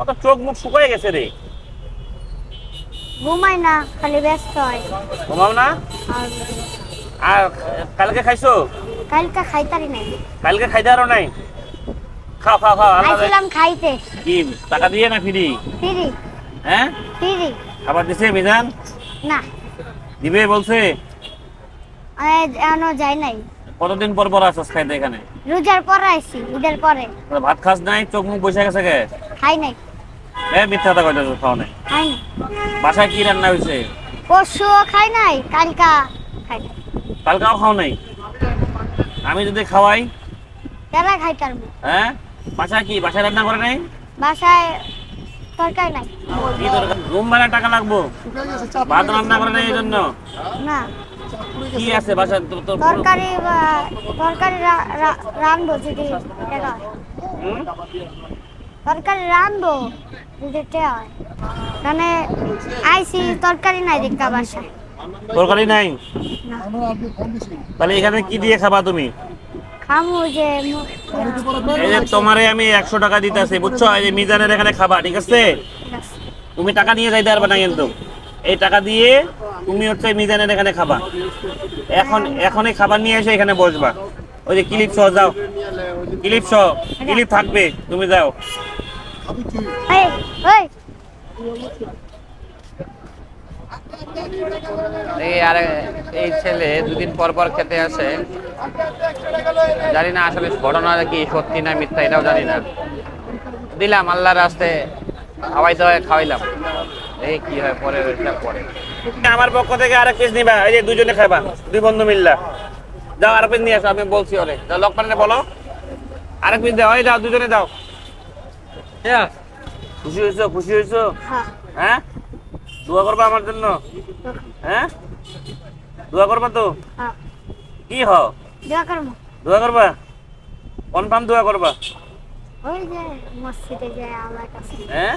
তোমার তো চোখ মুখ শুকায় গেছে রে। ঘুমাই না, খালি ব্যস্ত হয়। ঘুমাও না? আর আর কালকে খাইছো? কালকে খাইতারি নাই। কালকে খাইতে আরো নাই? খাও খাও খাও, আল্লাহ আইছিলাম খাইতে। কি টাকা দিয়ে না ফ্রি? ফ্রি। হ্যাঁ, ফ্রি। খাবার দিছে মিজান? না, দিবে বলছে। এখনো যাই নাই। কতদিন পর পর আসছ খাইতে এখানে? রোজার পরে আইছি, ঈদের পরে। ভাত খাস নাই? চোখ মুখ বসে গেছে কে? খাই নাই। মিথ্যা কথা কইতেছ, খাও নাই। খাই নাই। বাসায় কি রান্না হয়েছে? পরশুও খাই নাই, কালকা খাই নাই। কালকাও খাও নাই? আমি যদি খাওয়াই? কেরা খাইতার? হ্যাঁ, বাসায় কি বাসায় রান্না করে নাই? বাসায় তরকারি নাই। কি দরকার? রুম ভাড়া টাকা লাগবো, ভাত রান্না করে নাই এই জন্য? না, কি আছে বাসায়? তরকারি রানবো যদি টাকা হয়। হুম? তরকারি রানবো যদি টাকা হয়। মানে আইসি তরকারি নাই দেখা বাসায়। তরকারি নাই? না, তাহলে এখানে কি দিয়ে খাবা তুমি? খামু যে এই যে তোমারে আমি 100 টাকা দিতেছি, বুঝছো? এই যে মিজানের এখানে খাবা, ঠিক আছে? তুমি টাকা নিয়ে যাইতে পারবে না কিন্তু। এই টাকা দিয়ে তুমি হচ্ছে মিজানের এখানে খাবা। এখনই খাবার নিয়ে এসে এখানে বসবা। ওই যে ক্লিপ সহ যাও, ক্লিপ থাকবে, তুমি যাও। এই ওই এই ছেলে দুদিন পর পর খেতে আসে, জানি না আসলে ঘটনা কি সত্যি না মিথ্যা, এটাও জানি না। দিলাম আল্লাহর রাস্তায়, খাওয়াইলাম, এই কি হয় পরে পরে। আমার পক্ষ থেকে আরেক পিস নিবা, এই যে দুজনে খাবা, দুই বন্ধু মিললা। যাও আরেক পিস নিয়ে আসো, আমি বলছি ওরে। যাও লক পানে বলো, আরেক পিস দাও। এই যাও, দুজনে দাও। খুশি হয়েছো? খুশি হয়েছো? হ্যাঁ, হ্যাঁ, দোয়া করবা আমার জন্য? হ্যাঁ, দোয়া করবা তো? হ্যাঁ, কি হও? দোয়া করবো। দোয়া করবা? কনফার্ম দোয়া করবা? ওই যে মসজিদে যায় আমার কাছে। হ্যাঁ,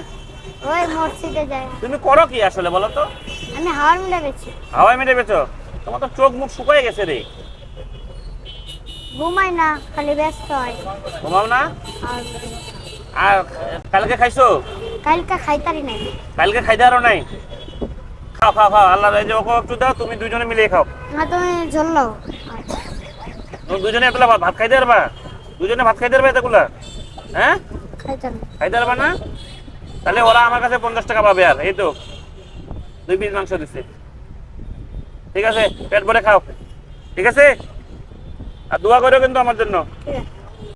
ওই মসজিদে যায়। তুমি করো কি আসলে বলো তো? আমি হাওয়ার মিলে বেছি। হাওয়ায় মেরে বেচো? তোমার তো চোখ মুখ শুকায় গেছে রে। ঘুমাই না, খালি ব্যস্ত হয়। ঘুমাও না? আর আর কালকে খাইছো? কালকে খাইতারি নাই। কালকে খাইতে আরো নাই? খাও খাও খাও, আল্লাহ এই যে ওকে একটু দাও, তুমি দুজনে মিলে খাও। না, তুমি জ্বললো। তুমি দুজনে এতলা ভাত খাইতে পারবা? দুজনে ভাত খাইতে পারবে এতগুলা? হ্যাঁ, খাইতাম না। খাইতে পারবা না? তাহলে ওরা আমার কাছে 50 টাকা পাবে। আর এই তো 2 পিস মাংস দিচ্ছে। ঠিক আছে, পেট ভরে খাও, ঠিক আছে? আর দোয়া করো কিন্তু আমার জন্য। ঠিক আছে।